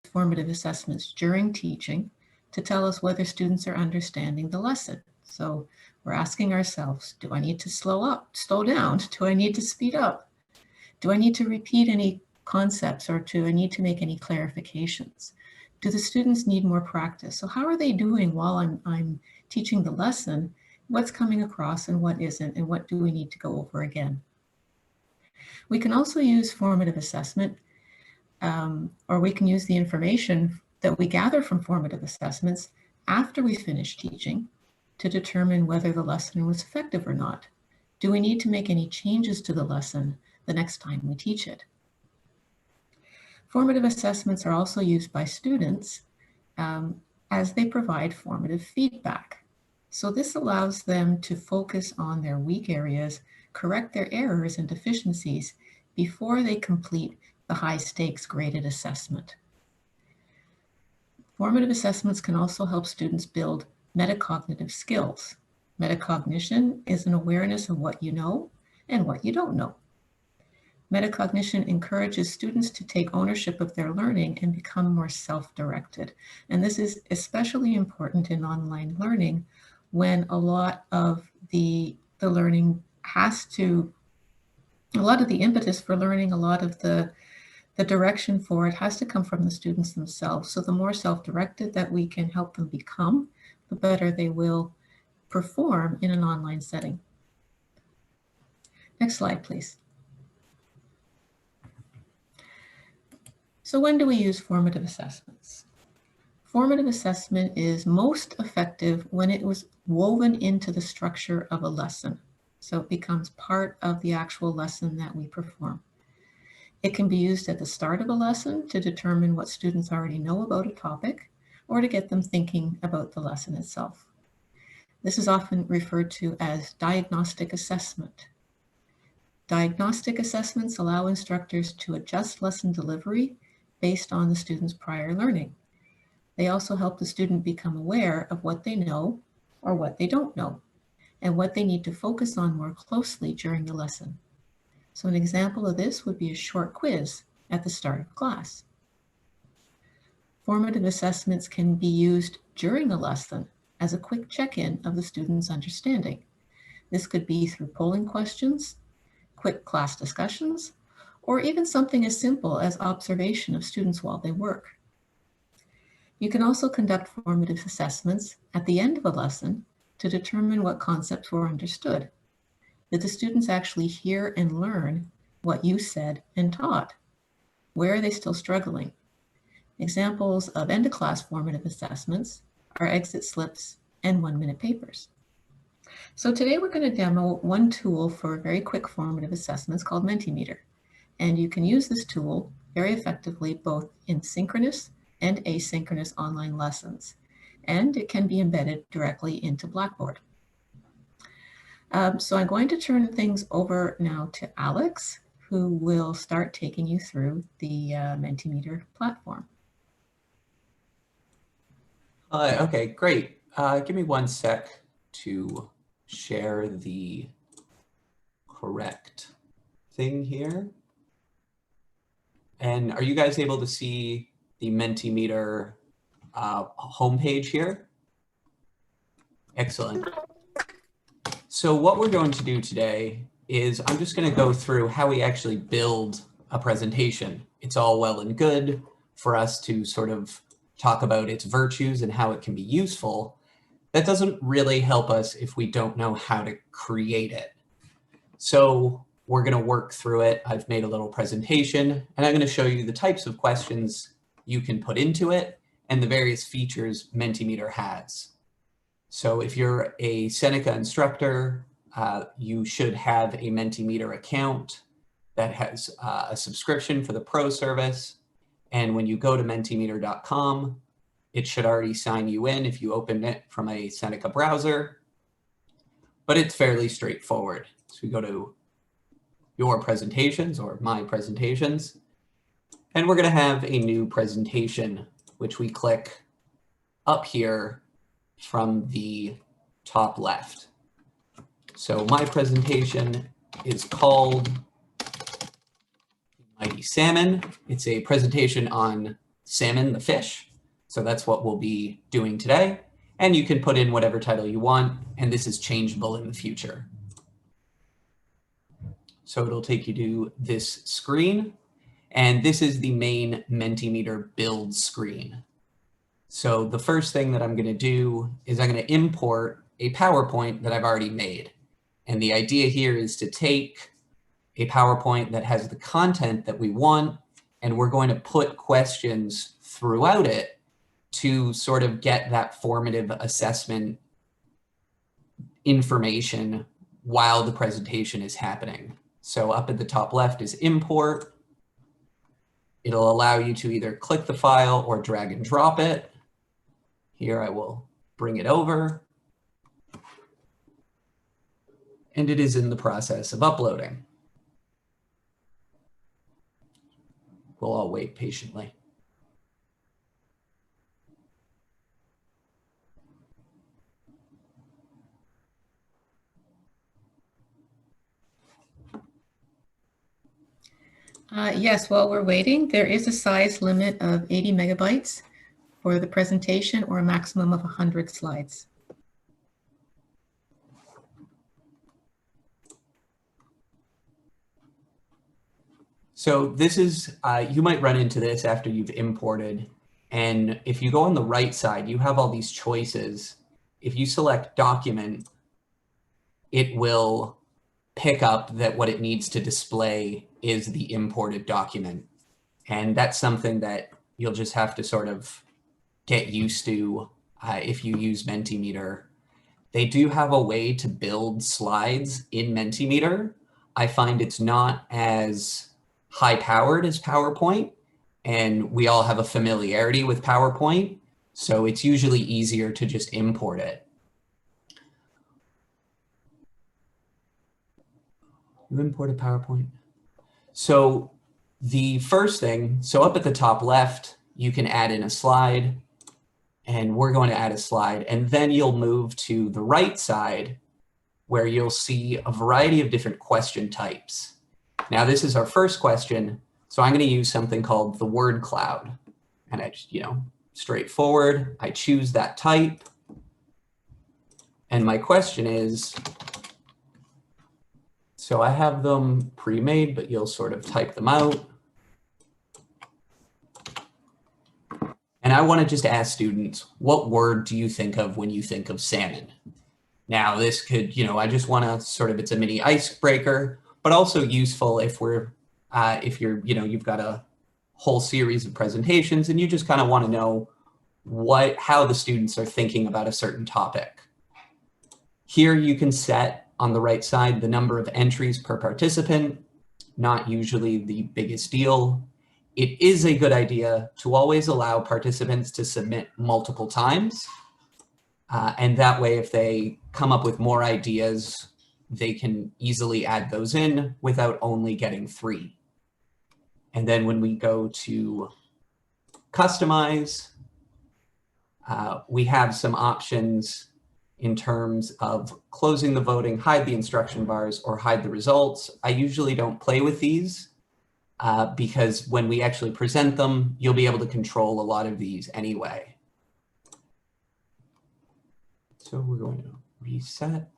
formative assessments during teaching to tell us whether students are understanding the lesson. So we're asking ourselves, do I need to slow down? Do I need to speed up? Do I need to repeat any concepts, or do I need to make any clarifications? Do the students need more practice? So how are they doing while I'm teaching the lesson? What's coming across and what isn't, and what do we need to go over again? We can also use formative assessment, or we can use the information that we gather from formative assessments after we finish teaching to determine whether the lesson was effective or not. Do we need to make any changes to the lesson the next time we teach it? Formative assessments are also used by students as they provide formative feedback. So this allows them to focus on their weak areas, correct their errors and deficiencies before they complete the high-stakes graded assessment. Formative assessments can also help students build metacognitive skills. Metacognition is an awareness of what you know and what you don't know. Metacognition encourages students to take ownership of their learning and become more self-directed. And this is especially important in online learning when a lot of the learning a lot of the impetus for learning, a lot of the direction for it has to come from the students themselves. So the more self-directed that we can help them become, the better they will perform in an online setting. Next slide, please. So when do we use formative assessments? Formative assessment is most effective when it was woven into the structure of a lesson. So it becomes part of the actual lesson that we perform. It can be used at the start of a lesson to determine what students already know about a topic, or to get them thinking about the lesson itself. This is often referred to as diagnostic assessment. Diagnostic assessments allow instructors to adjust lesson delivery based on the student's prior learning. They also help the student become aware of what they know or what they don't know, and what they need to focus on more closely during the lesson. So an example of this would be a short quiz at the start of class. Formative assessments can be used during a lesson as a quick check-in of the student's understanding. This could be through polling questions, quick class discussions, or even something as simple as observation of students while they work. You can also conduct formative assessments at the end of a lesson to determine what concepts were understood. Did the students actually hear and learn what you said and taught? Where are they still struggling? Examples of end-of-class formative assessments are exit slips and 1-minute papers. So today we're going to demo one tool for very quick formative assessments called Mentimeter. And you can use this tool very effectively both in synchronous and asynchronous online lessons. And it can be embedded directly into Blackboard. So I'm going to turn things over now to Alex, who will start taking you through the Mentimeter platform. Okay, great. Give me 1 sec to share the correct thing here. And are you guys able to see the Mentimeter homepage here? Excellent. So what we're going to do today is I'm just going to go through how we actually build a presentation. It's all well and good for us to sort of talk about its virtues and how it can be useful. That doesn't really help us if we don't know how to create it. So we're going to work through it. I've made a little presentation, and I'm going to show you the types of questions you can put into it and the various features Mentimeter has. So if you're a Seneca instructor, you should have a Mentimeter account that has a subscription for the Pro service. And when you go to Mentimeter.com, it should already sign you in if you open it from a Seneca browser. But it's fairly straightforward. So we go to your presentations or my presentations, and we're going to have a new presentation, which we click up here from the top left. So my presentation is called Mighty Salmon. It's a presentation on Salmon the fish. So that's what we'll be doing today. And you can put in whatever title you want, and this is changeable in the future. So it'll take you to this screen, and this is the main Mentimeter build screen. So the first thing that I'm going to do is I'm going to import a PowerPoint that I've already made. And the idea here is to take a PowerPoint that has the content that we want, and we're going to put questions throughout it to sort of get that formative assessment information while the presentation is happening. So up at the top left is import. It'll allow you to either click the file or drag and drop it. Here I will bring it over. And it is in the process of uploading. We'll all wait patiently. Yes, while we're waiting, there is a size limit of 80 megabytes for the presentation, or a maximum of 100 slides. So this is, you might run into this after you've imported. And if you go on the right side, you have all these choices. If you select document, it will pick up that what it needs to display is the imported document. And that's something that you'll just have to sort of get used to if you use Mentimeter. They do have a way to build slides in Mentimeter. I find it's not as high-powered as PowerPoint, and we all have a familiarity with PowerPoint, so it's usually easier to just import it. You imported PowerPoint? So the first thing, so up at the top left, you can add in a slide, and we're going to add a slide, and then you'll move to the right side where you'll see a variety of different question types. Now this is our first question, so I'm going to use something called the word cloud. And I just, straightforward, I choose that type. And my question is, so I have them pre-made, but you'll sort of type them out. And I want to just ask students, what word do you think of when you think of salmon? Now this could, I just want to sort of, it's a mini icebreaker, but also useful if we're, if you're, you've got a whole series of presentations and you just kind of want to know how the students are thinking about a certain topic. Here you can set on the right side the number of entries per participant, not usually the biggest deal. It is a good idea to always allow participants to submit multiple times. And that way, if they come up with more ideas, they can easily add those in without only getting 3. And then when we go to customize, we have some options in terms of closing the voting, hide the instruction bars, or hide the results. I usually don't play with these because when we actually present them, you'll be able to control a lot of these anyway. So we're going to reset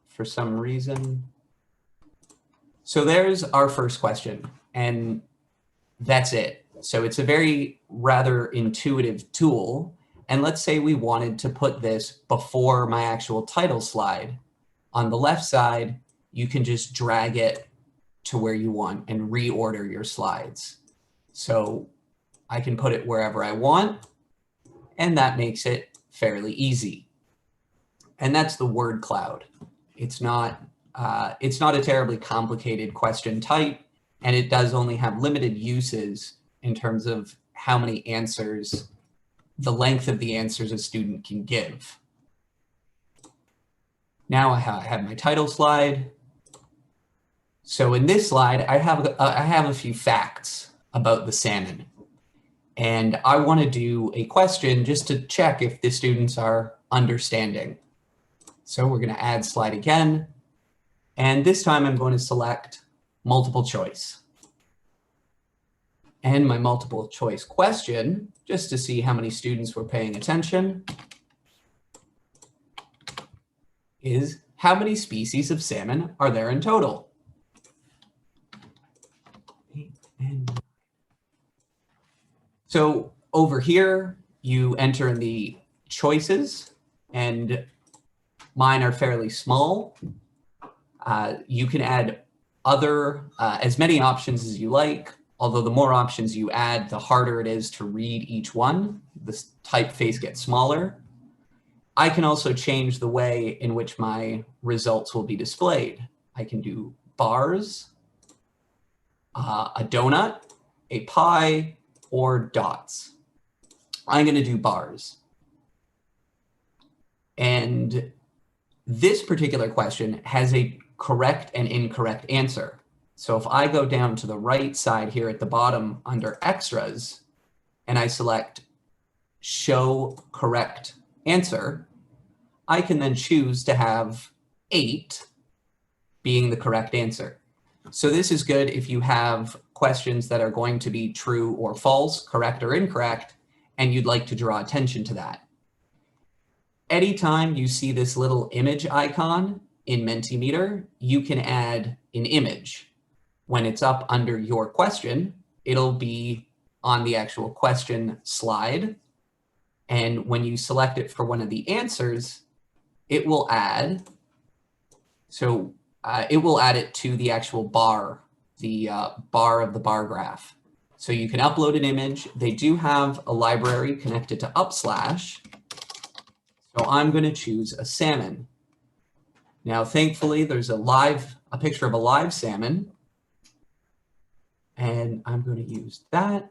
for some reason. So there's our first question, and that's it. So it's a very rather intuitive tool. And let's say we wanted to put this before my actual title slide. On the left side, you can just drag it to where you want and reorder your slides. So I can put it wherever I want, and that makes it fairly easy. And that's the word cloud. It's not a terribly complicated question type, and it does only have limited uses in terms of how many answers, the length of the answers a student can give. Now I have my title slide. So in this slide, I have a few facts about the salmon. And I want to do a question just to check if the students are understanding. So we're going to add slide again. And this time I'm going to select multiple choice. And my multiple choice question, just to see how many students were paying attention, is how many species of salmon are there in total? So over here, you enter in the choices, and mine are fairly small. You can add as many options as you like, although the more options you add, the harder it is to read each one. The typeface gets smaller. I can also change the way in which my results will be displayed. I can do bars, a donut, a pie, or dots. I'm going to do bars. And this particular question has a correct and incorrect answer. So if I go down to the right side here at the bottom under extras, and I select show correct answer, I can then choose to have 8 being the correct answer. So this is good if you have questions that are going to be true or false, correct or incorrect, and you'd like to draw attention to that. Anytime you see this little image icon in Mentimeter, you can add an image. When it's up under your question, it'll be on the actual question slide. And when you select it for one of the answers, it will add, it will add it to the actual bar, the bar of the bar graph. So you can upload an image. They do have a library connected to Upslash. So I'm going to choose a salmon. Now, thankfully, there's a picture of a live salmon. And I'm going to use that.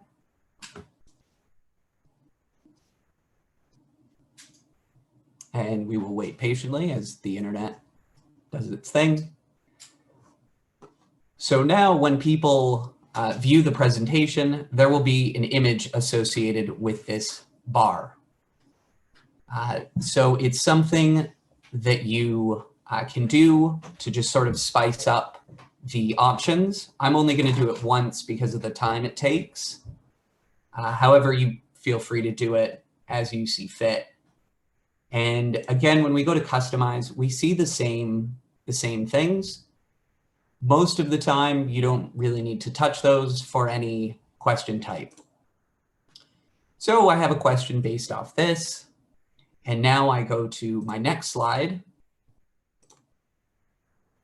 And we will wait patiently as the internet does its thing. So now when people view the presentation, there will be an image associated with this bar. So it's something that you can do to just sort of spice up the options. I'm only going to do it once because of the time it takes. However, you feel free to do it as you see fit. And again, when we go to customize, we see the same things. Most of the time, you don't really need to touch those for any question type. So I have a question based off this. And now I go to my next slide,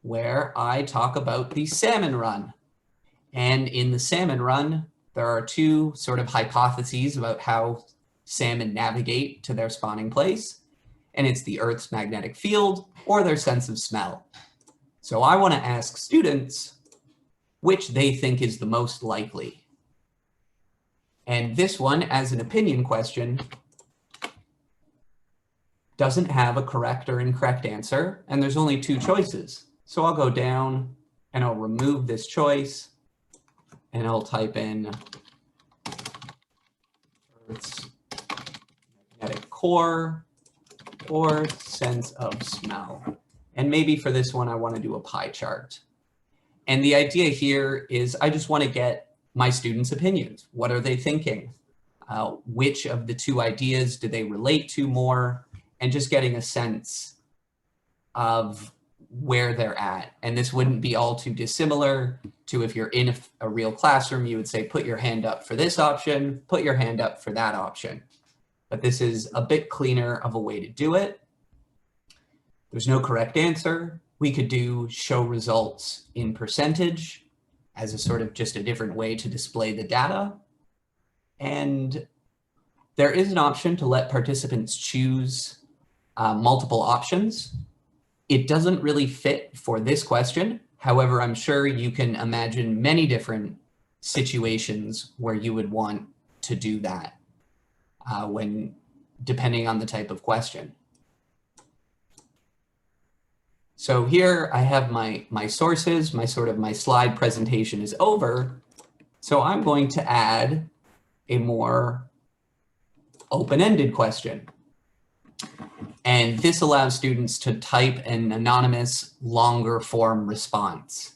where I talk about the salmon run. And in the salmon run, there are 2 sort of hypotheses about how salmon navigate to their spawning place. And it's the Earth's magnetic field or their sense of smell. So I want to ask students which they think is the most likely. And this one, as an opinion question, doesn't have a correct or incorrect answer, and there's only 2 choices. So I'll go down and I'll remove this choice and I'll type in Earth's magnetic core or sense of smell. And maybe for this one, I want to do a pie chart. And the idea here is I just want to get my students' opinions. What are they thinking? Which of the 2 ideas do they relate to more? And just getting a sense of where they're at. And this wouldn't be all too dissimilar to if you're in a real classroom, you would say, put your hand up for this option, put your hand up for that option. But this is a bit cleaner of a way to do it. There's no correct answer. We could do show results in percentage as a sort of just a different way to display the data. And there is an option to let participants choose multiple options. It doesn't really fit for this question. However, I'm sure you can imagine many different situations where you would want to do that depending on the type of question. So here I have my sources, my slide presentation is over. So I'm going to add a more open-ended question. And this allows students to type an anonymous longer form response.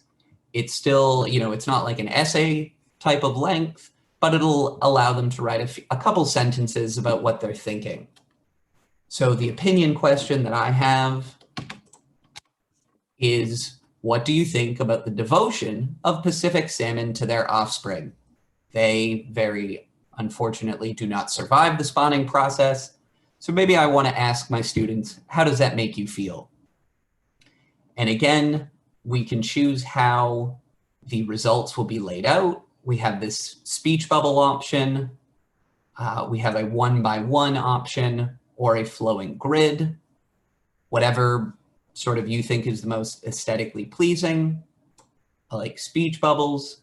It's still, it's not like an essay type of length, but it'll allow them to write a couple sentences about what they're thinking. So the opinion question that I have is, what do you think about the devotion of Pacific salmon to their offspring? They very unfortunately do not survive the spawning process. So maybe I want to ask my students, how does that make you feel? And again, we can choose how the results will be laid out. We have this speech bubble option. We have a 1-by-1 option or a flowing grid, whatever sort of you think is the most aesthetically pleasing. I like speech bubbles.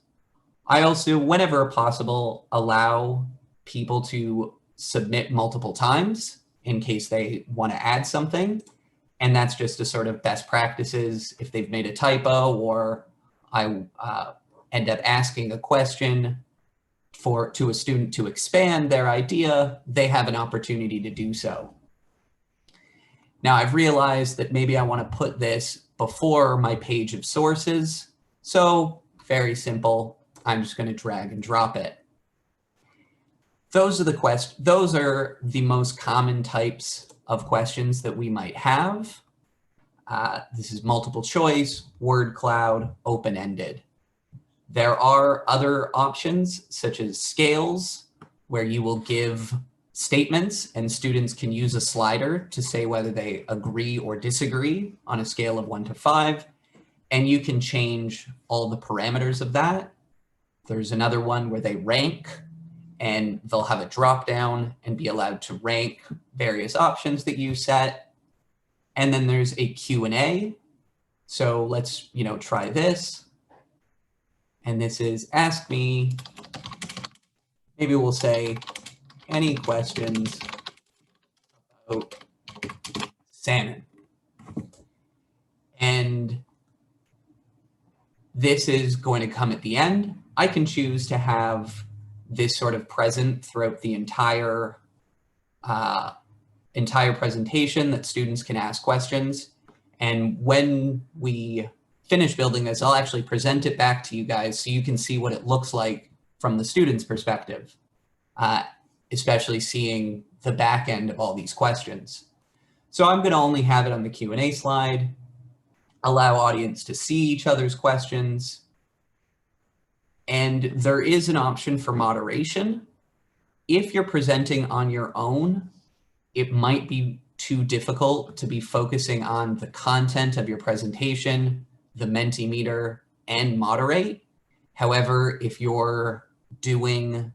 I also, whenever possible, allow people to submit multiple times in case they want to add something. And that's just a sort of best practices. If they've made a typo or I end up asking a question to a student to expand their idea, they have an opportunity to do so. Now I've realized that maybe I want to put this before my page of sources. So very simple. I'm just going to drag and drop it. Those are the most common types of questions that we might have. This is multiple choice, word cloud, open-ended. There are other options such as scales, where you will give statements and students can use a slider to say whether they agree or disagree on a scale of 1 to 5. And you can change all the parameters of that. There's another one where they rank, and they'll have a drop down and be allowed to rank various options that you set. And then there's a Q&A. So let's, try this. And this is ask me, maybe we'll say, any questions about salmon? And this is going to come at the end. I can choose to have this sort of present throughout the entire presentation, that students can ask questions. And when we finish building this, I'll actually present it back to you guys so you can see what it looks like from the student's perspective, especially seeing the back end of all these questions. So I'm going to only have it on the Q&A slide, allow audience to see each other's questions. And there is an option for moderation. If you're presenting on your own, it might be too difficult to be focusing on the content of your presentation, the Mentimeter, and moderate. However, if you're doing,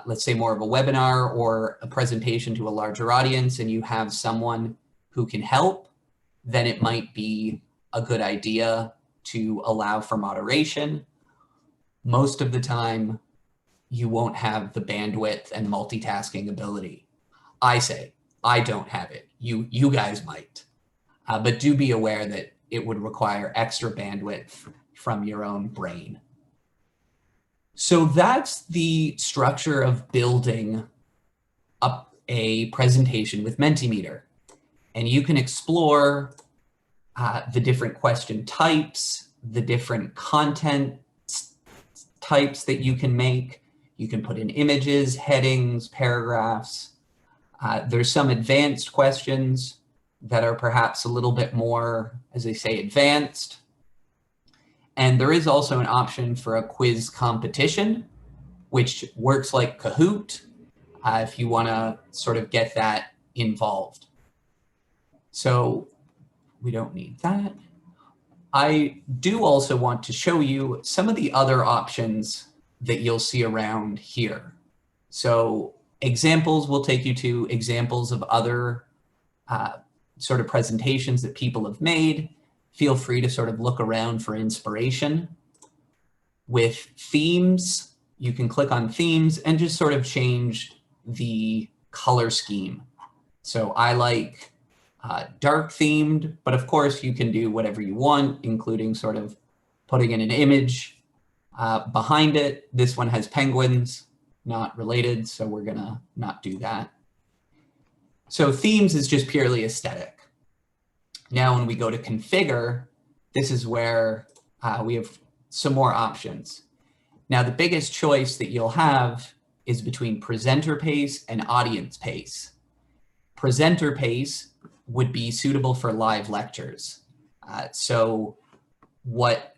let's say, more of a webinar or a presentation to a larger audience and you have someone who can help, then it might be a good idea to allow for moderation. Most of the time, you won't have the bandwidth and multitasking ability. I say, I don't have it. You guys might, but do be aware that it would require extra bandwidth from your own brain. So that's the structure of building up a presentation with Mentimeter. And you can explore the different question types, the different content types that you can make. You can put in images, headings, paragraphs. There's some advanced questions that are perhaps a little bit more, as they say, advanced. And there is also an option for a quiz competition, which works like Kahoot, if you want to sort of get that involved. So we don't need that. I do also want to show you some of the other options that you'll see around here. So examples will take you to examples of other sort of presentations that people have made. Feel free to sort of look around for inspiration. With themes, you can click on themes and just sort of change the color scheme. So I like dark themed, but of course you can do whatever you want, including sort of putting in an image behind it. This one has penguins, not related, so we're gonna not do that. So themes is just purely aesthetic. Now when we go to configure, this is where we have some more options. Now the biggest choice that you'll have is between presenter pace and audience pace. Presenter pace would be suitable for live lectures. So what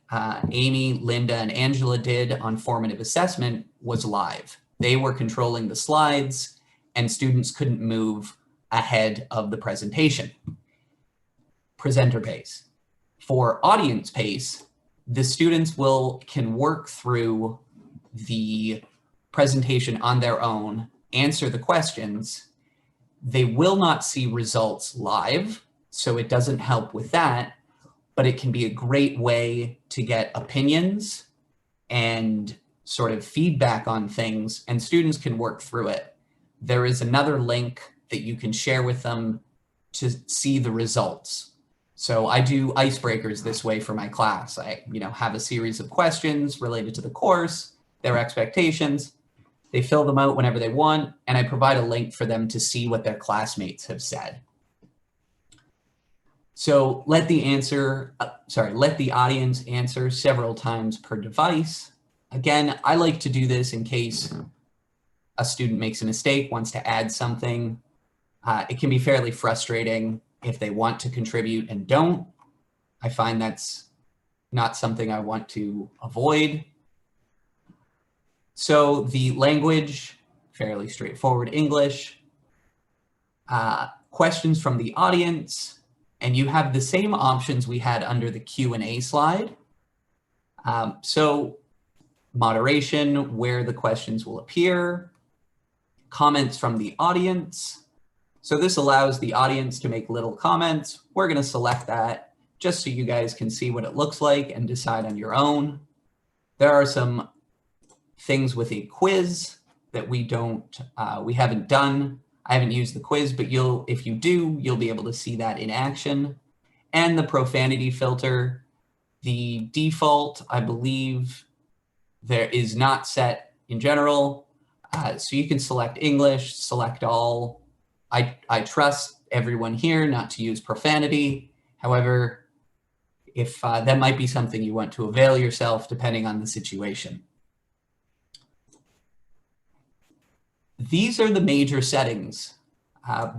Amy, Linda, and Angela did on formative assessment was live. They were controlling the slides and students couldn't move ahead of the presentation. Presenter pace. For audience pace, the students can work through the presentation on their own, answer the questions. They will not see results live, so it doesn't help with that, but it can be a great way to get opinions and sort of feedback on things, and students can work through it. There is another link that you can share with them to see the results. So I do icebreakers this way for my class. I have a series of questions related to the course, their expectations. They fill them out whenever they want, and I provide a link for them to see what their classmates have said. So let the audience answer several times per device. Again, I like to do this in case a student makes a mistake, wants to add something. It can be fairly frustrating if they want to contribute and don't. I find that's not something I want to avoid. So the language, fairly straightforward English. Questions from the audience, and you have the same options we had under the Q&A slide. So moderation, where the questions will appear, comments from the audience. So this allows the audience to make little comments. We're going to select that just so you guys can see what it looks like and decide on your own. There are some things with a quiz that we haven't done. I haven't used the quiz, but if you do, you'll be able to see that in action. And the profanity filter, the default, I believe, there is not set in general. So you can select English, select all. I trust everyone here not to use profanity. However, if that might be something you want to avail yourself depending on the situation. These are the major settings.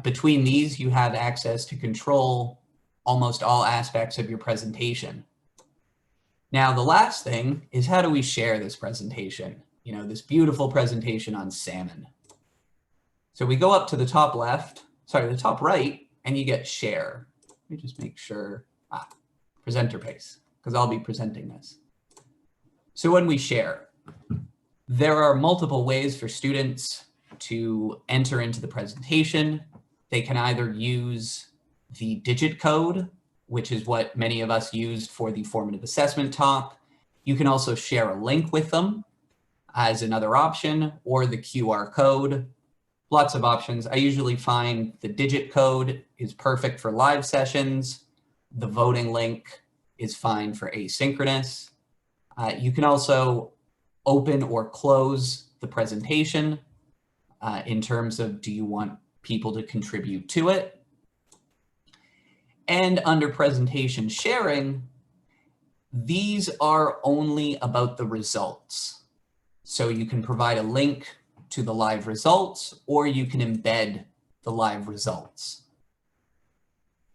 Between these, you have access to control almost all aspects of your presentation. Now, the last thing is, how do we share this presentation? This beautiful presentation on salmon. So we go up to the top right, and you get share. Let me just make sure, presenter pace, because I'll be presenting this. So when we share, there are multiple ways for students to enter into the presentation. They can either use the digit code, which is what many of us used for the formative assessment talk. You can also share a link with them as another option, or the QR code. Lots of options. I usually find the digit code is perfect for live sessions. The voting link is fine for asynchronous. You can also open or close the presentation in terms of, do you want people to contribute to it? And under presentation sharing, these are only about the results. So you can provide a link to the live results, or you can embed the live results.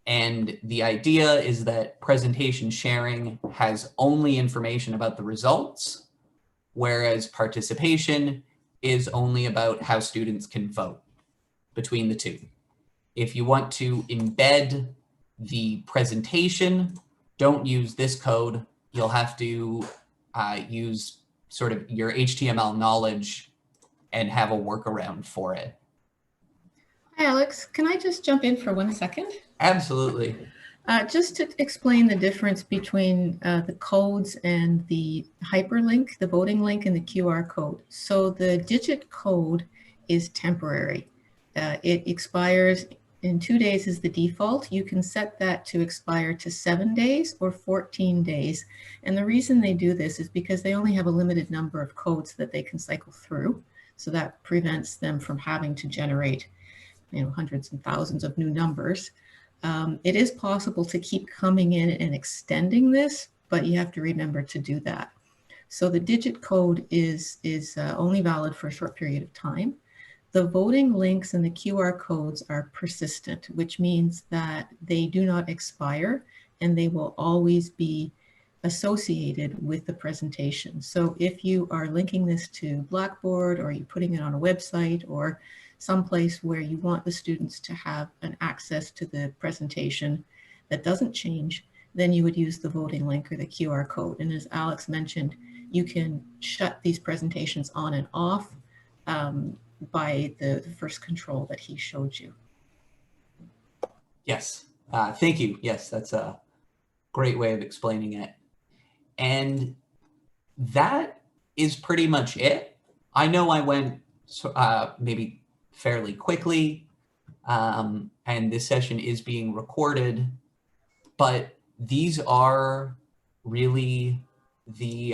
And the idea is that presentation sharing has only information about the results, whereas participation is only about how students can vote between the two. If you want to embed the presentation, don't use this code. You'll have to use sort of your HTML knowledge and have a workaround for it. Hi, Alex. Can I just jump in for 1 second? Absolutely. Just to explain the difference between the codes and the hyperlink, the voting link, and the QR code. So the digit code is temporary. It expires in 2 days is the default. You can set that to expire to 7 days or 14 days. And the reason they do this is because they only have a limited number of codes that they can cycle through. So that prevents them from having to generate, hundreds and thousands of new numbers. It is possible to keep coming in and extending this, but you have to remember to do that. So the digit code is only valid for a short period of time. The voting links and the QR codes are persistent, which means that they do not expire and they will always be associated with the presentation. So if you are linking this to Blackboard, or you're putting it on a website, or someplace where you want the students to have an access to the presentation that doesn't change, then you would use the voting link or the QR code. And as Alex mentioned, you can shut these presentations on and off by the first control that he showed you. Yes, thank you. Yes, that's a great way of explaining it. And that is pretty much it. I know I went maybe fairly quickly, and this session is being recorded, but these are really the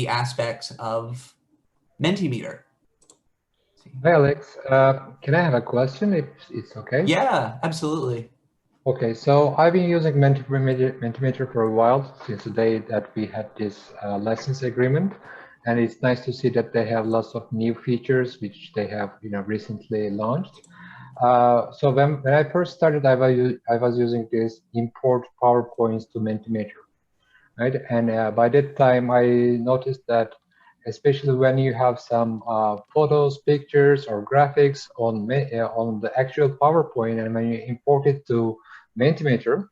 aspects of Mentimeter. Hi, Alex. Can I have a question, if it's okay? Yeah, absolutely. Okay, so I've been using Mentimeter for a while, since the day that we had this license agreement, and it's nice to see that they have lots of new features which they have, recently launched. So when I first started, I was using this import PowerPoints to Mentimeter, right? And by that time, I noticed that, especially when you have some photos, pictures, or graphics on the actual PowerPoint, and when you import it to Mentimeter,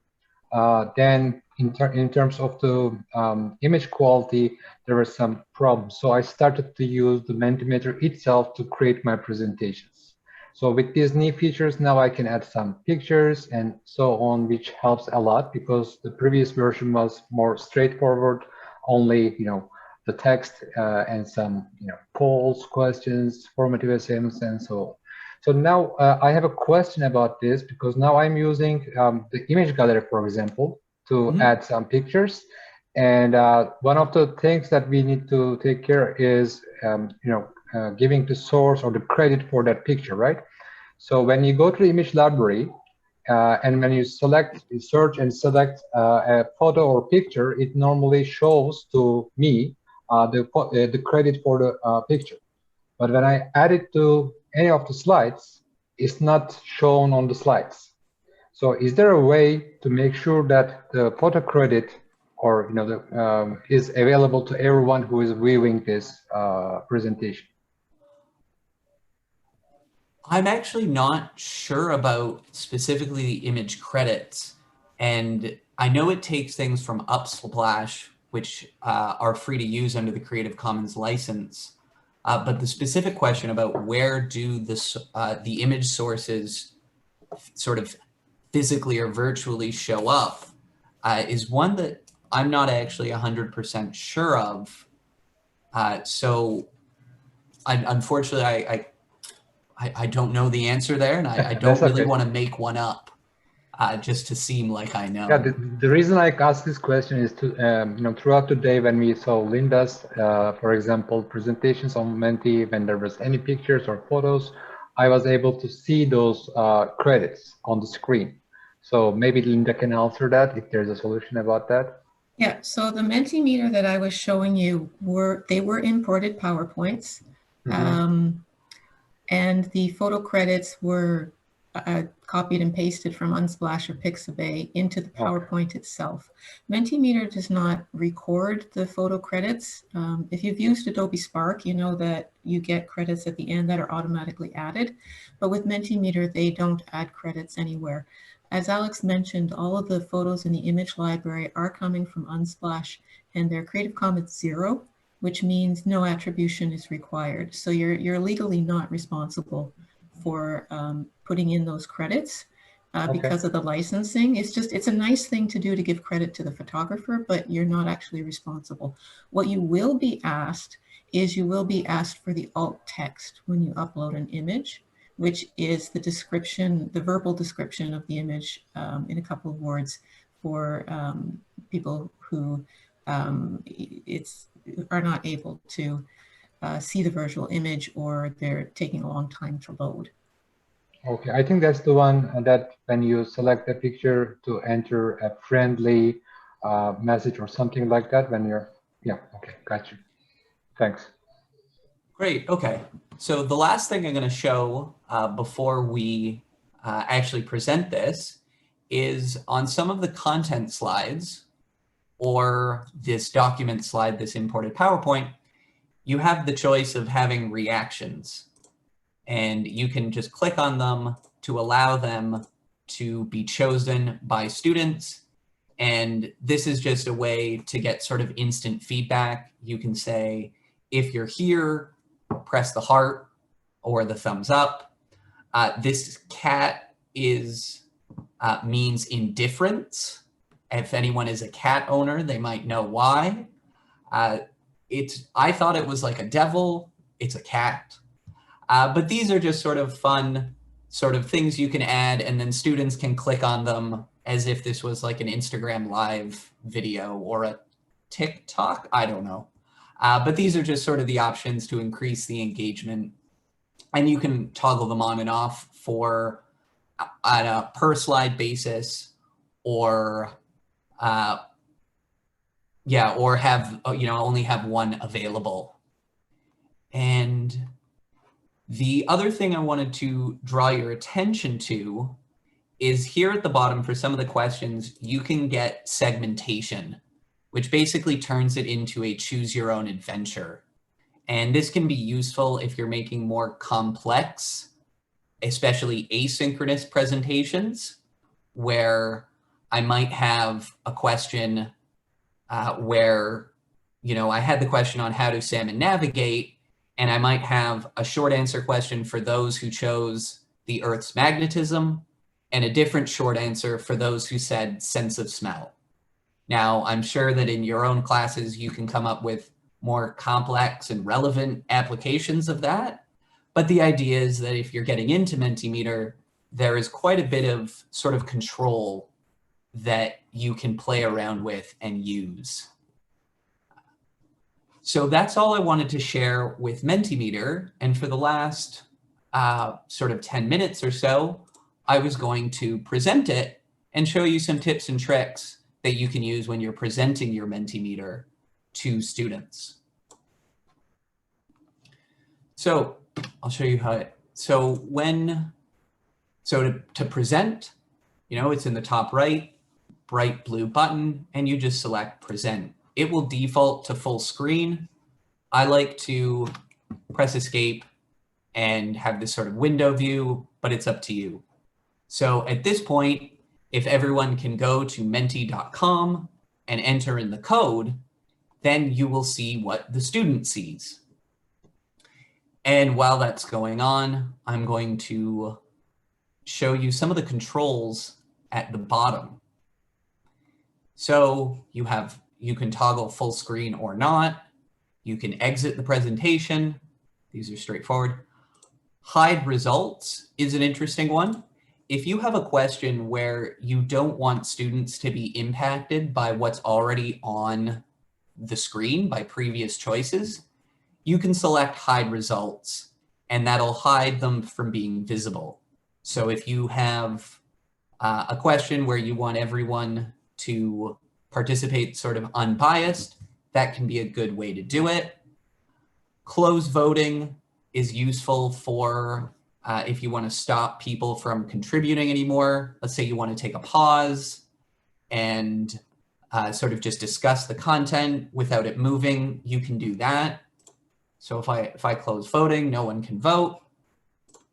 then in terms of the image quality, there were some problems. So I started to use the Mentimeter itself to create my presentations. So with these new features, now I can add some pictures and so on, which helps a lot, because the previous version was more straightforward, only the text and some polls, questions, formative assessments, and so on. So now I have a question about this, because now I'm using the image gallery, for example, to add some pictures. And one of the things that we need to take care is, giving the source or the credit for that picture, right? So when you go to the image library, and when you search and select a photo or picture, it normally shows to me the credit for the picture. But when I add it to any of the slides, it's not shown on the slides. So is there a way to make sure that the photo credit, or is available to everyone who is viewing this presentation? I'm actually not sure about specifically the image credits, and I know it takes things from Unsplash, which are free to use under the Creative Commons license. But the specific question about where do the image sources sort of physically or virtually show up is one that I'm not actually 100% sure of. So unfortunately, I don't know the answer there, and I don't really want to make one up just to seem like I know. Yeah, the reason I asked this question is to, throughout the day when we saw Linda's, for example, presentations on Menti, when there was any pictures or photos, I was able to see those credits on the screen. So maybe Linda can answer that, if there's a solution about that. Yeah, so the Mentimeter that I was showing you were imported PowerPoints. And the photo credits were copied and pasted from Unsplash or Pixabay into the PowerPoint itself. Mentimeter does not record the photo credits. If you've used Adobe Spark, you know that you get credits at the end that are automatically added. But with Mentimeter, they don't add credits anywhere. As Alex mentioned, all of the photos in the image library are coming from Unsplash, and they're Creative Commons 0, which means no attribution is required. So you're legally not responsible for putting in those credits because of the licensing. It's a nice thing to do to give credit to the photographer, but you're not actually responsible. What you will be asked is you will be asked for the alt text when you upload an image, which is the description, the verbal description of the image in a couple of words for people who are not able to see the virtual image, or they're taking a long time to load. Okay, I think that's the one that when you select a picture to enter a friendly message or something like that, when you're Yeah, okay, got you. Thanks. Great, okay. So the last thing I'm going to show before we actually present this is on some of the content slides or this document slide, this imported PowerPoint, you have the choice of having reactions. And you can just click on them to allow them to be chosen by students. And this is just a way to get sort of instant feedback. You can say, if you're here, press the heart or the thumbs up. This cat means indifference. If anyone is a cat owner, they might know why. I thought it was like a devil. It's a cat. But these are just sort of fun sort of things you can add, and then students can click on them as if this was like an Instagram live video or a TikTok, I don't know. But these are just sort of the options to increase the engagement. And you can toggle them on and off for on a per slide basis, or yeah, or have, only have one available. And the other thing I wanted to draw your attention to is here at the bottom for some of the questions, you can get segmentation, which basically turns it into a choose your own adventure. And this can be useful if you're making more complex, especially asynchronous presentations, where I might have a question where, I had the question on how do salmon navigate, and I might have a short answer question for those who chose the Earth's magnetism and a different short answer for those who said sense of smell. Now, I'm sure that in your own classes, you can come up with more complex and relevant applications of that. But the idea is that if you're getting into Mentimeter, there is quite a bit of sort of control that you can play around with and use. So that's all I wanted to share with Mentimeter. And for the last sort of 10 minutes or so, I was going to present it and show you some tips and tricks that you can use when you're presenting your Mentimeter to students. So I'll show you how to present, it's in the top right, bright blue button, and you just select present. It will default to full screen. I like to press escape and have this sort of window view, but it's up to you. So at this point, if everyone can go to menti.com and enter in the code, then you will see what the student sees. And while that's going on, I'm going to show you some of the controls at the bottom. So you can toggle full screen or not. You can exit the presentation. These are straightforward. Hide results is an interesting one. If you have a question where you don't want students to be impacted by what's already on the screen by previous choices, you can select hide results, and that'll hide them from being visible. So if you have a question where you want everyone to participate sort of unbiased, that can be a good way to do it. Close voting is useful for if you want to stop people from contributing anymore. Let's say you want to take a pause and sort of just discuss the content without it moving, you can do that. So if I close voting, no one can vote,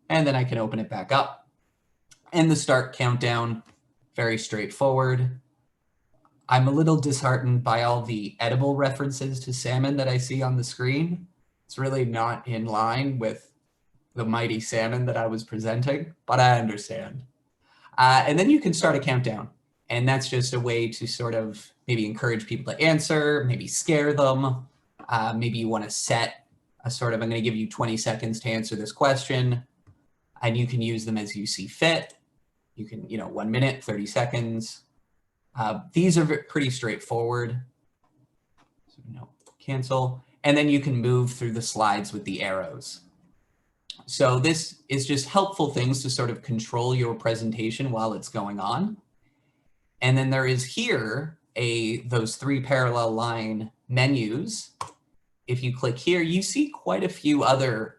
and then I can open it back up. And the start countdown, very straightforward. I'm a little disheartened by all the edible references to salmon that I see on the screen. It's really not in line with the mighty salmon that I was presenting, but I understand. And then you can start a countdown. And that's just a way to sort of maybe encourage people to answer, maybe scare them. Maybe you want to set a sort of, I'm going to give you 20 seconds to answer this question, and you can use them as you see fit. You can, 1 minute, 30 seconds. These are pretty straightforward. So no, cancel. And then you can move through the slides with the arrows. So this is just helpful things to sort of control your presentation while it's going on. And then there is here those 3 parallel line menus, if you click here, you see quite a few other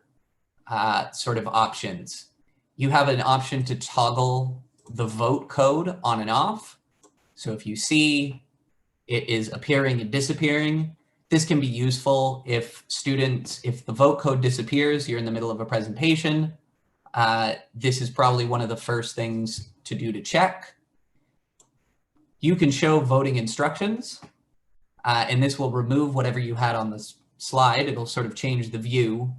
sort of options. You have an option to toggle the vote code on and off. So if you see it is appearing and disappearing, this can be useful if if the vote code disappears, you're in the middle of a presentation, this is probably one of the first things to do to check. You can show voting instructions, and this will remove whatever you had on the slide. It'll sort of change the view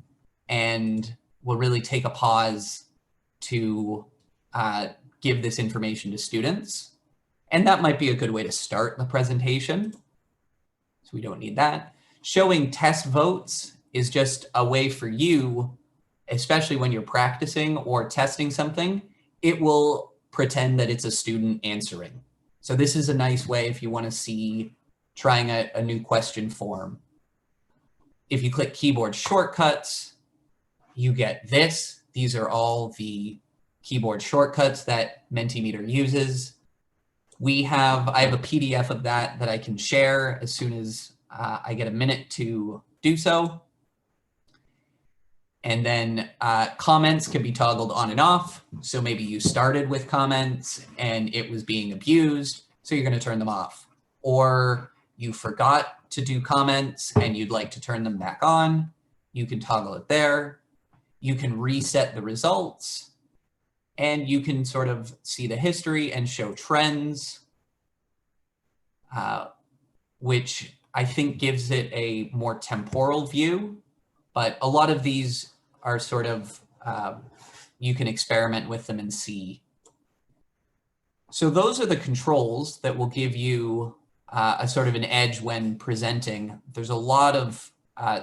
and will really take a pause to give this information to students. And that might be a good way to start the presentation. So we don't need that. Showing test votes is just a way for you, especially when you're practicing or testing something, it will pretend that it's a student answering. So this is a nice way if you want to see trying a new question form. If you click keyboard shortcuts, you get this. These are all the keyboard shortcuts that Mentimeter uses. I have a PDF of that I can share as soon as I get a minute to do so. And then comments can be toggled on and off. So maybe you started with comments and it was being abused, so you're going to turn them off. Or you forgot to do comments and you'd like to turn them back on. You can toggle it there. You can reset the results. And you can sort of see the history and show trends, which I think gives it a more temporal view. But a lot of these are sort of, you can experiment with them and see. So those are the controls that will give you a sort of an edge when presenting. There's a lot of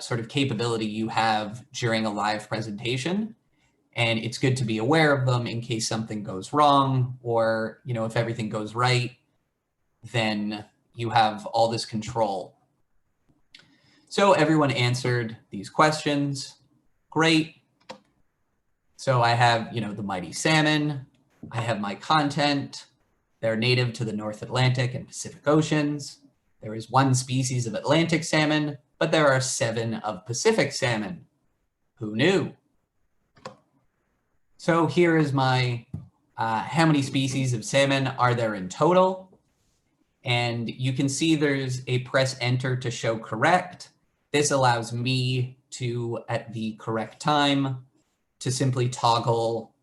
sort of capability you have during a live presentation. And it's good to be aware of them in case something goes wrong, or if everything goes right, then you have all this control. So everyone answered these questions. Great. So I have, the mighty salmon. I have my content. They're native to the North Atlantic and Pacific Oceans. There is one species of Atlantic salmon, but there are 7 of Pacific salmon. Who knew? So here is my, how many species of salmon are there in total? And you can see there's a press enter to show correct. This allows me to, at the correct time, to simply toggle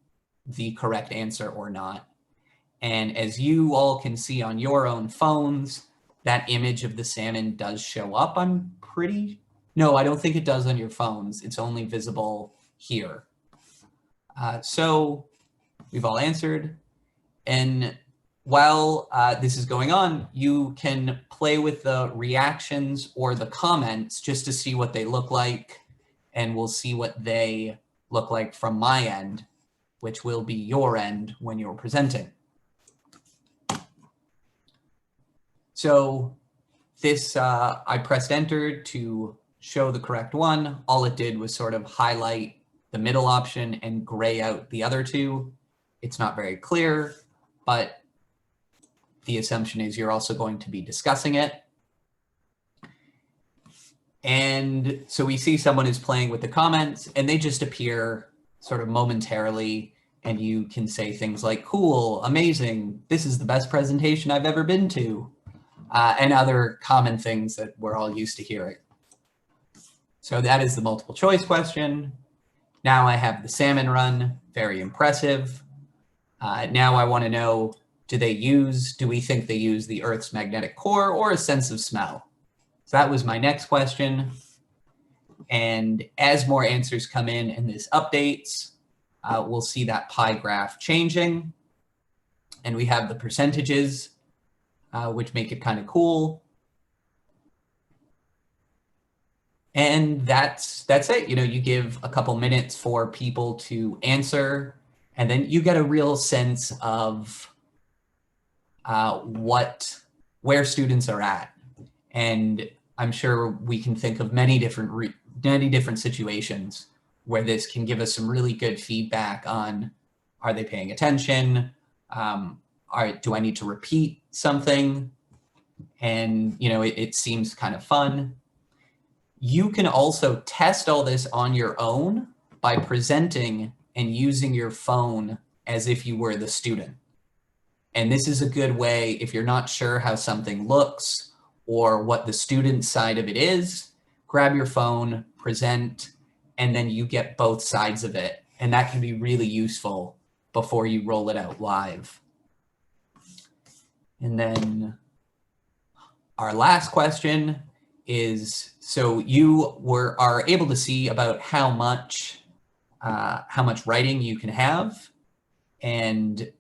the correct answer or not. And as you all can see on your own phones, that image of the salmon does show up. No, I don't think it does on your phones. It's only visible here. So we've all answered. And while this is going on, you can play with the reactions or the comments just to see what they look like. And we'll see what they look like from my end, which will be your end when you're presenting. So this, I pressed enter to show the correct one. All it did was sort of highlight the middle option and gray out the other two. It's not very clear, but the assumption is you're also going to be discussing it. And so we see someone is playing with the comments and they just appear sort of momentarily, and you can say things like, cool, amazing, this is the best presentation I've ever been to, and other common things that we're all used to hearing. So that is the multiple choice question. Now I have the salmon run, very impressive. Now I want to know, do we think they use the Earth's magnetic core or a sense of smell? So that was my next question. And as more answers come in and this updates, we'll see that pie graph changing. And we have the percentages, which make it kind of cool. And that's it. You give a couple minutes for people to answer, and then you get a real sense of where students are at. And I'm sure we can think of many different situations where this can give us some really good feedback on, are they paying attention? Do I need to repeat something? and it seems kind of fun. You can also test all this on your own by presenting and using your phone as if you were the student. And this is a good way if you're not sure how something looks or what the student side of it is, grab your phone, present, and then you get both sides of it. And that can be really useful before you roll it out live. And then our last question is, so you are able to see about how much writing you can have and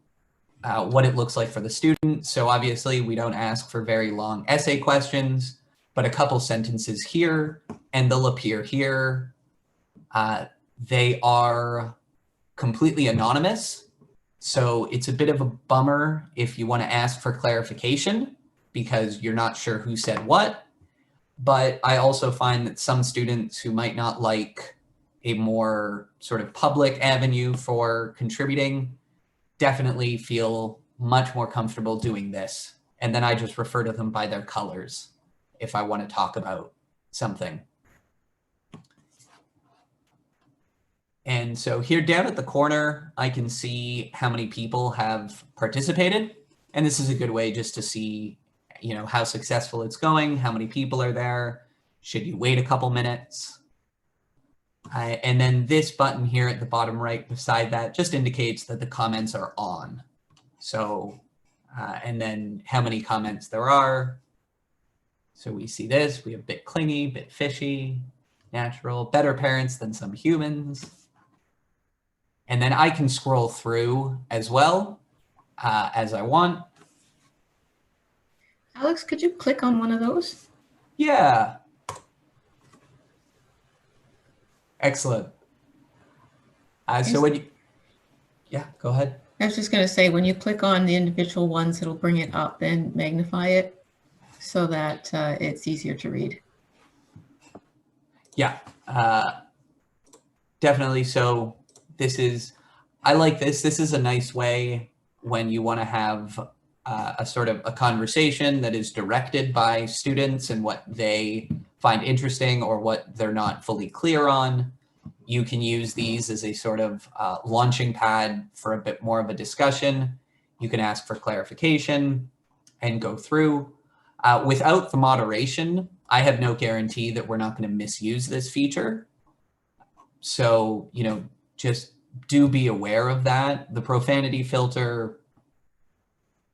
what it looks like for the student. So obviously we don't ask for very long essay questions, but a couple sentences here, and they'll appear here. They are completely anonymous. So it's a bit of a bummer if you want to ask for clarification because you're not sure who said what. But I also find that some students who might not like a more sort of public avenue for contributing definitely feel much more comfortable doing this. And then I just refer to them by their colors if I want to talk about something. And so here down at the corner, I can see how many people have participated. And this is a good way just to see, how successful it's going, how many people are there, should you wait a couple minutes? And then this button here at the bottom right beside that just indicates that the comments are on. So, and then how many comments there are. So we see this, we have bit clingy, bit fishy, natural, better parents than some humans. And then I can scroll through as well as I want. Alex, could you click on one of those? Yeah. Excellent. So when you, yeah, go ahead. I was just going to say, when you click on the individual ones, it'll bring it up and magnify it so that it's easier to read. Yeah, definitely. So I like this. This is a nice way when you want to have a sort of a conversation that is directed by students and what they find interesting or what they're not fully clear on. You can use these as a sort of launching pad for a bit more of a discussion. You can ask for clarification and go through. Without the moderation, I have no guarantee that we're not going to misuse this feature. So, just do be aware of that. The profanity filter,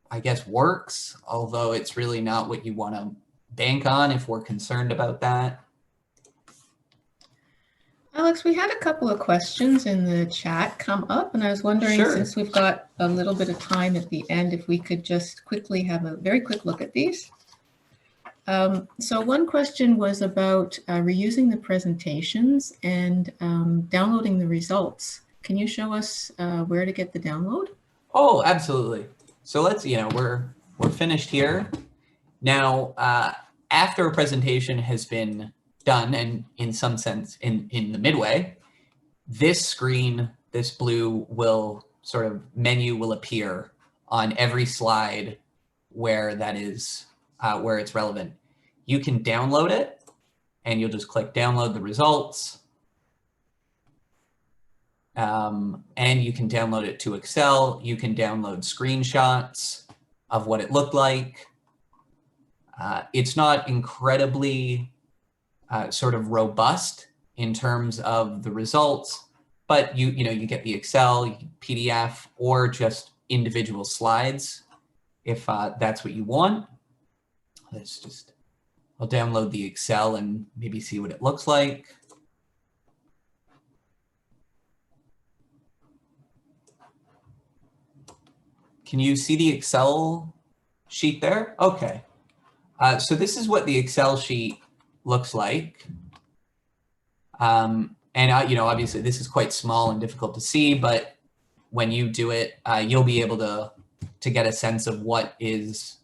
I guess, works, although it's really not what you want to bank on if we're concerned about that. Alex, we had a couple of questions in the chat come up, and I was wondering, Sure. Since we've got a little bit of time at the end, if we could just quickly have a very quick look at these. So one question was about reusing the presentations and downloading the results. Can you show us where to get the download? Oh, absolutely. So let's, we're finished here. Now, after a presentation has been done, and in some sense in the midway, this screen, this blue sort of menu will appear on every slide where that is, where it's relevant. You can download it and you'll just click download the results. And you can download it to Excel. You can download screenshots of what it looked like. It's not incredibly sort of robust in terms of the results, but you get the Excel, PDF, or just individual slides if that's what you want. I'll download the Excel and maybe see what it looks like. Can you see the Excel sheet there? Okay. So this is what the Excel sheet looks like. And obviously this is quite small and difficult to see, but when you do it, you'll be able to get a sense of what is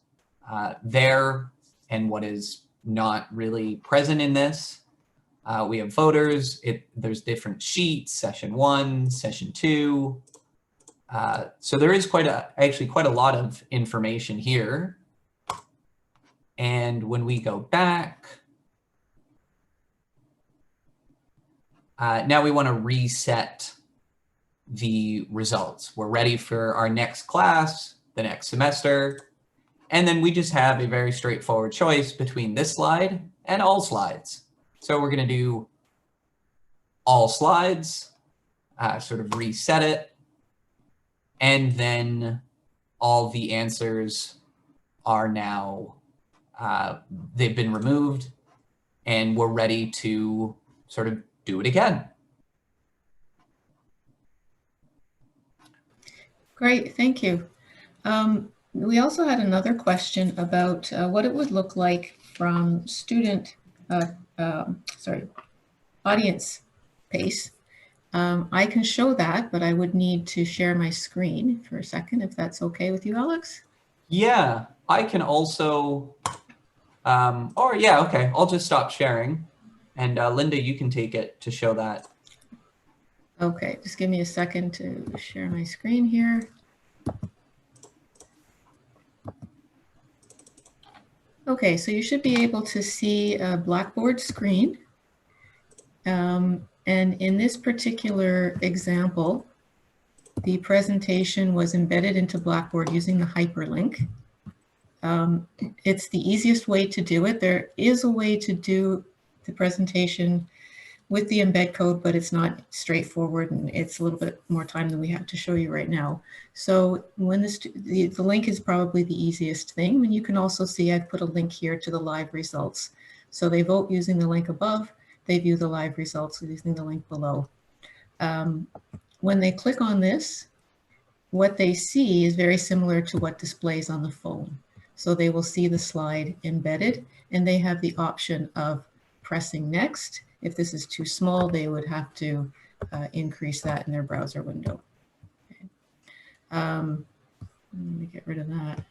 there and what is not really present in this. We have voters. There's different sheets, session 1, session 2. So there is actually quite a lot of information here. And when we go back, now we want to reset the results. We're ready for our next class, the next semester. And then we just have a very straightforward choice between this slide and all slides. So we're going to do all slides, sort of reset it. And then all the answers are now, they've been removed, and we're ready to sort of do it again. Great, thank you. We also had another question about what it would look like from audience pace. I can show that, but I would need to share my screen for a second, if that's okay with you, Alex. Yeah, I can also, okay, I'll just stop sharing. And Linda, you can take it to show that. Okay, just give me a second to share my screen here. Okay, so you should be able to see a Blackboard screen. And in this particular example, the presentation was embedded into Blackboard using the hyperlink. It's the easiest way to do it. There is a way to do the presentation with the embed code, but it's not straightforward, and it's a little bit more time than we have to show you right now. So when the link is probably the easiest thing, and you can also see I've put a link here to the live results. So they vote using the link above, they view the live results using the link below. When they click on this, what they see is very similar to what displays on the phone. So they will see the slide embedded, and they have the option of pressing next. If this is too small, they would have to increase that in their browser window. Okay. Let me get rid of that.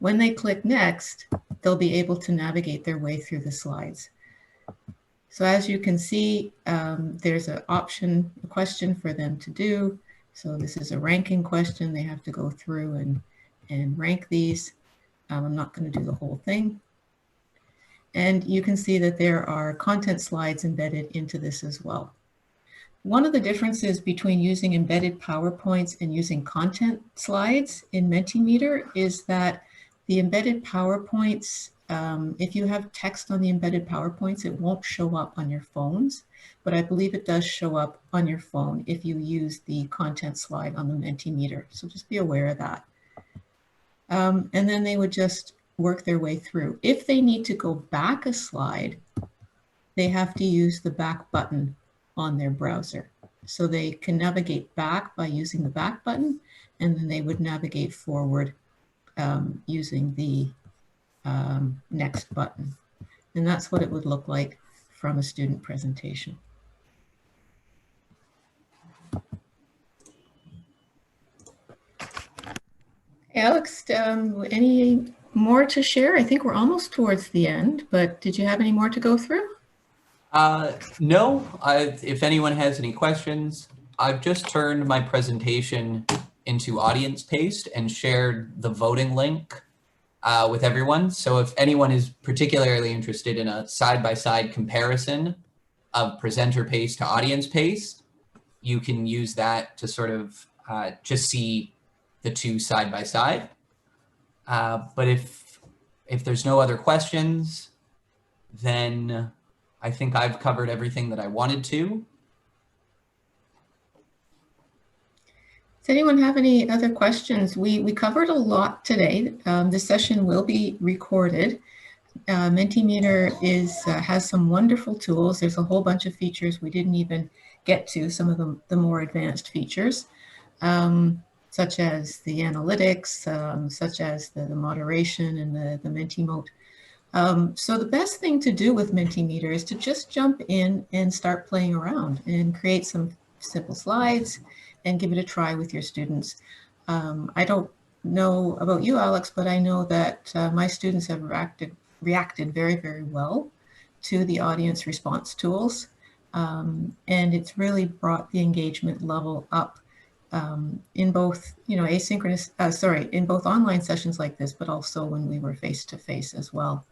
When they click next, they'll be able to navigate their way through the slides. So as you can see, there's an option, a question for them to do. So this is a ranking question. They have to go through and rank these. I'm not going to do the whole thing. And you can see that there are content slides embedded into this as well. One of the differences between using embedded PowerPoints and using content slides in Mentimeter is that the embedded PowerPoints, if you have text on the embedded PowerPoints, it won't show up on your phones, but I believe it does show up on your phone if you use the content slide on the Mentimeter. So just be aware of that. And then they would just work their way through. If they need to go back a slide, they have to use the back button on their browser. So they can navigate back by using the back button, and then they would navigate forward using the next button. And that's what it would look like from a student presentation. Alex, any more to share? I think we're almost towards the end, but did you have any more to go through? No, if anyone has any questions, I've just turned my presentation into audience paste and shared the voting link with everyone. So if anyone is particularly interested in a side-by-side comparison of presenter paste to audience paste, you can use that to sort of just see the two side by side. But if there's no other questions, then I think I've covered everything that I wanted to. Does anyone have any other questions? We covered a lot today. This session will be recorded. Mentimeter has some wonderful tools. There's a whole bunch of features we didn't even get to, some of the more advanced features, such as the analytics, such as the moderation and the Mentimote. So the best thing to do with Mentimeter is to just jump in and start playing around and create some simple slides and give it a try with your students. I don't know about you, Alex, but I know that my students have reacted very, very well to the audience response tools. And it's really brought the engagement level up in both, asynchronous, in both online sessions like this, but also when we were face to face as well.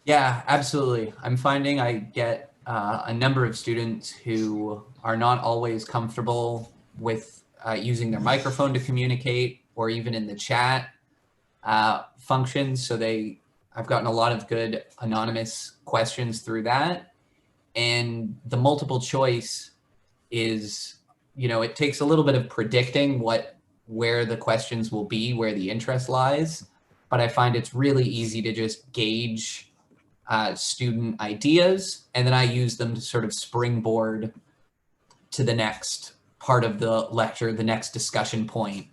Yeah, absolutely. I'm finding I get a number of students who are not always comfortable with using their microphone to communicate, or even in the chat functions. So I've gotten a lot of good anonymous questions through that. And the multiple choice is, it takes a little bit of predicting where the questions will be, where the interest lies. But I find it's really easy to just gauge student ideas, and then I use them to sort of springboard to the next part of the lecture, the next discussion point.